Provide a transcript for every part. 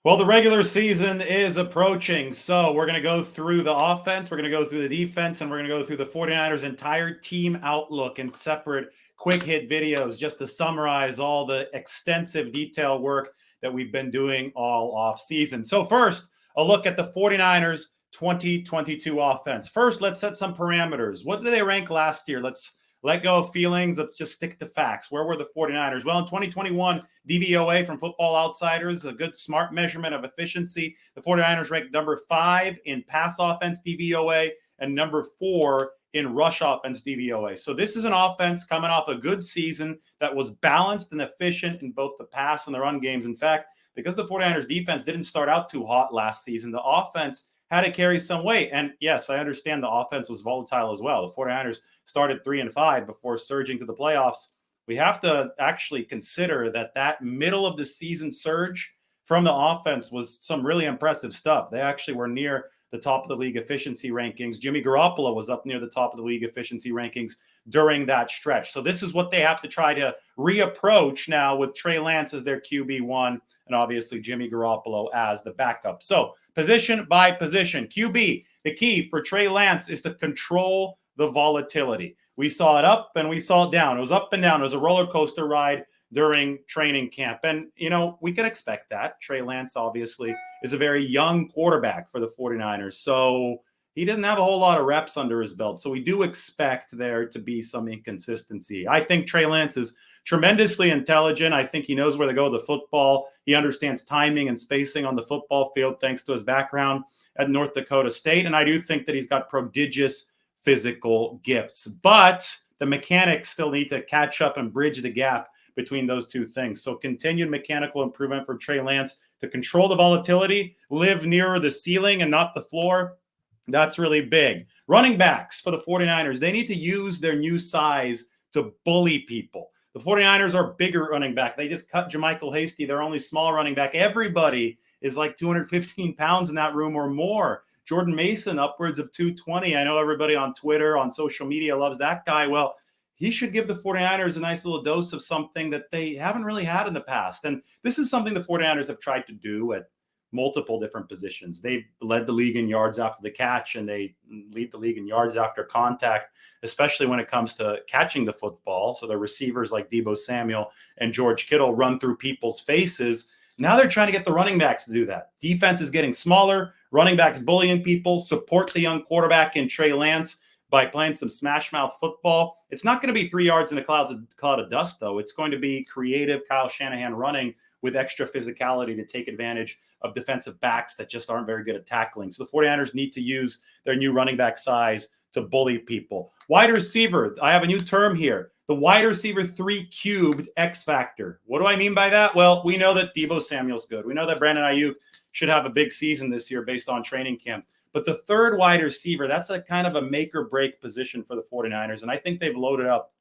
Well, the regular season is approaching, so we're going to go through the offense, we're going to go through the defense, and we're going to go through the 49ers' entire team outlook in separate quick hit videos just to summarize all the extensive detail work that we've been doing all off season. So first, a look at the 49ers' 2022 offense. First, let's set some parameters. What did they rank last year? Let's let go of feelings. Let's just stick to facts. Where were the 49ers? Well, in 2021, DVOA from Football Outsiders, a good smart measurement of efficiency. The 49ers ranked number 5 in pass offense DVOA and number 4 in rush offense DVOA. So this is an offense coming off a good season that was balanced and efficient in both the pass and the run games. In fact, because the 49ers defense didn't start out too hot last season, the offense had to carry some weight. And yes, I understand the offense was volatile as well. The 49ers started 3-5 before surging to the playoffs. We have to actually consider that middle of the season surge from the offense was some really impressive stuff. They actually were near the top of the league efficiency rankings. Jimmy Garoppolo was up near the top of the league efficiency rankings during that stretch. So this is what they have to try to reapproach now with Trey Lance as their QB1 and obviously Jimmy Garoppolo as the backup. So position by position, QB, the key for Trey Lance is to control the volatility. We saw it up and we saw it down. It was up and down. It was a roller coaster ride during training camp. And, we can expect that. Trey Lance obviously is a very young quarterback for the 49ers. So he doesn't have a whole lot of reps under his belt. So we do expect there to be some inconsistency. I think Trey Lance is tremendously intelligent. I think he knows where to go with the football. He understands timing and spacing on the football field thanks to his background at North Dakota State. And I do think that he's got prodigious physical gifts. But the mechanics still need to catch up and bridge the gap between those two things. So continued mechanical improvement for Trey Lance to control the volatility, live nearer the ceiling and not the floor. That's really big. Running backs for the 49ers, they need to use their new size to bully people. The 49ers are bigger running back. They just cut JaMychal Hasty, their only small running back. Everybody is like 215 pounds in that room or more. Jordan Mason, upwards of 220. I know everybody on Twitter, on social media loves that guy. Well, he should give the 49ers a nice little dose of something that they haven't really had in the past. And this is something the 49ers have tried to do at multiple different positions. They've led the league in yards after the catch, and they lead the league in yards after contact, especially when it comes to catching the football. So the receivers like Deebo Samuel and George Kittle run through people's faces. Now they're trying to get the running backs to do that. Defense is getting smaller. Running backs bullying people. Support the young quarterback in Trey Lance by playing some smash mouth football. It's not going to be 3 yards in a cloud of dust, though. It's going to be creative Kyle Shanahan running with extra physicality to take advantage of defensive backs that just aren't very good at tackling. So the 49ers need to use their new running back size to bully people. Wide receiver, I have a new term here. The wide receiver 3-cubed X-factor. What do I mean by that? Well, we know that Deebo Samuel's good. We know that Brandon Aiyuk should have a big season this year based on training camp. But the third wide receiver, that's a kind of a make or break position for the 49ers. And I think they've loaded up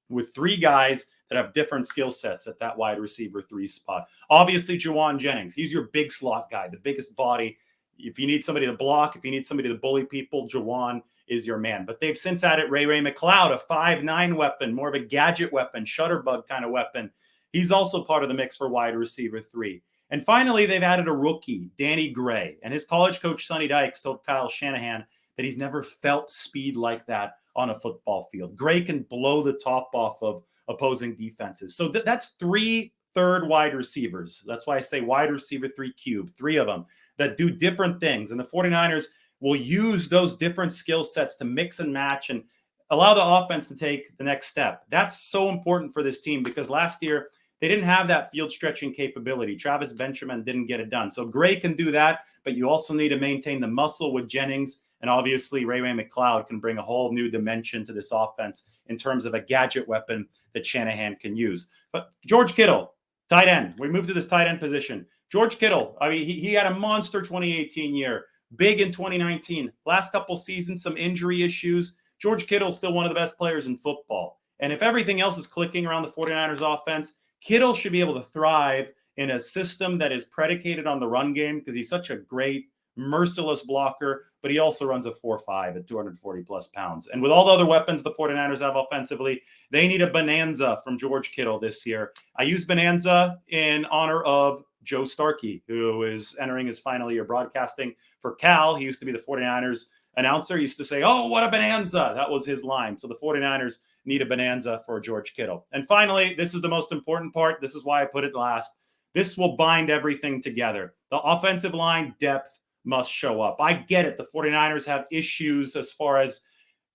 with 3 guys that have different skill sets at that wide receiver 3 spot. Obviously, Juwan Jennings. He's your big slot guy, the biggest body. If you need somebody to block, if you need somebody to bully people, Juwan is your man. But they've since added Ray McLeod, a 5'9" weapon, more of a gadget weapon, shutterbug kind of weapon. He's also part of the mix for wide receiver 3. And finally, they've added a rookie, Danny Gray. And his college coach, Sonny Dykes, told Kyle Shanahan that he's never felt speed like that on a football field. Gray can blow the top off of opposing defenses. So that's 3 third wide receivers. That's why I say wide receiver 3-cubed, 3 of them that do different things. And the 49ers will use those different skill sets to mix and match and allow the offense to take the next step. That's so important for this team because last year they didn't have that field stretching capability. Travis Benjamin didn't get it done. So Gray can do that, but you also need to maintain the muscle with Jennings. And obviously, Ray McLeod can bring a whole new dimension to this offense in terms of a gadget weapon that Shanahan can use. But George Kittle, tight end. We move to this tight end position. George Kittle, I mean, he had a monster 2018 year, big in 2019. Last couple seasons, some injury issues. George Kittle's still one of the best players in football. And if everything else is clicking around the 49ers offense, Kittle should be able to thrive in a system that is predicated on the run game because he's such a great, merciless blocker, but he also runs a 4.5 at 240 plus pounds. And with all the other weapons the 49ers have offensively, they need a bonanza from George Kittle this year. I use bonanza in honor of Joe Starkey, who is entering his final year broadcasting for Cal. He used to be the 49ers announcer. He used to say, "Oh, what a bonanza." That was his line. So the 49ers need a bonanza for George Kittle. And finally, this is the most important part. This is why I put it last. This will bind everything together. The offensive line depth must show up. I get it. The 49ers have issues as far as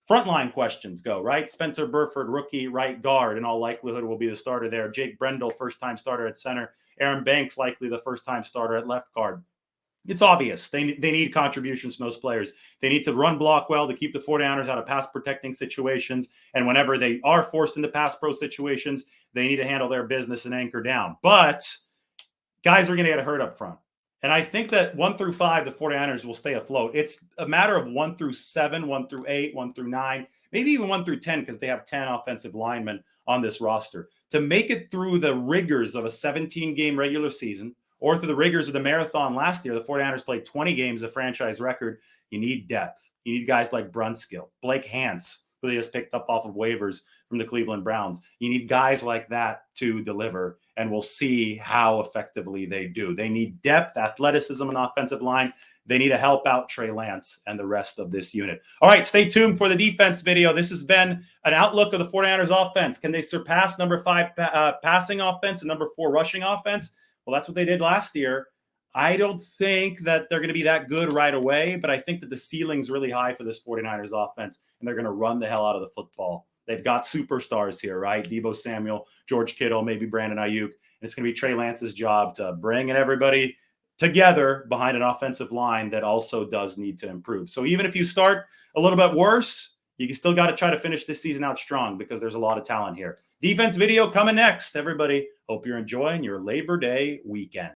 frontline questions go, right? Spencer Burford, rookie right guard, in all likelihood will be the starter there. Jake Brendel, first-time starter at center. Aaron Banks, likely the first-time starter at left guard. It's obvious. They need contributions from those players. They need to run block well to keep the 49ers out of pass protecting situations. And whenever they are forced into pass pro situations, they need to handle their business and anchor down. But guys are going to get hurt up front. And I think that 1 through 5, the 49ers will stay afloat. It's a matter of 1 through 7, 1 through 8, 1 through 9, maybe even 1 through 10, because they have 10 offensive linemen on this roster. To make it through the rigors of a 17-game regular season, or through the rigors of the marathon last year, the 49ers played 20 games, a franchise record. You need depth. You need guys like Brunskill, Blake Hance, who they just picked up off of waivers from the Cleveland Browns. You need guys like that to deliver, and we'll see how effectively they do. They need depth, athleticism, and offensive line. They need to help out Trey Lance and the rest of this unit. All right, stay tuned for the defense video. This has been an outlook of the 49ers offense. Can they surpass number 5 passing offense and number 4 rushing offense? Well, that's what they did last year. I don't think that they're going to be that good right away, but I think that the ceiling's really high for this 49ers offense, and they're going to run the hell out of the football. They've got superstars here, right? Deebo Samuel, George Kittle, maybe Brandon Aiyuk. And it's going to be Trey Lance's job to bring everybody together behind an offensive line that also does need to improve. So even if you start a little bit worse, you still got to try to finish this season out strong because there's a lot of talent here. Defense video coming next, everybody. Hope you're enjoying your Labor Day weekend.